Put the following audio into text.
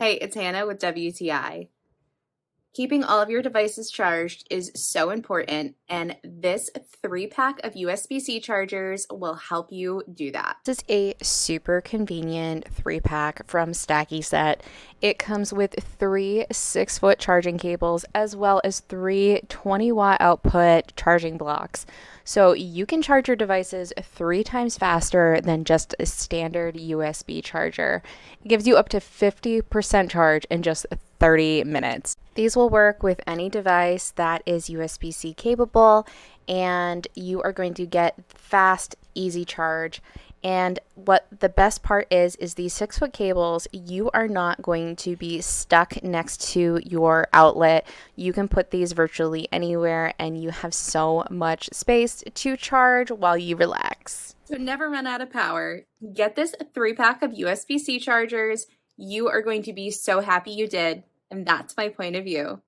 Hey, it's Hannah with WTI. Keeping all of your devices charged is so important, and this 3-pack of USB-C chargers will help you do that. This is a super convenient 3-pack from STAKYCET. It comes with 3 6-foot charging cables as well as 3 20-watt output charging blocks. So you can charge your devices 3 times faster than just a standard USB charger. It gives you up to 50% charge in just 30 minutes. These will work with any device that is USB-C capable, and you are going to get fast, easy charge. And what the best part is these 6-foot cables, you are not going to be stuck next to your outlet. You can put these virtually anywhere, and you have so much space to charge while you relax. So never run out of power. Get this 3-pack of USB-C chargers. You are going to be so happy you did, and that's my point of view.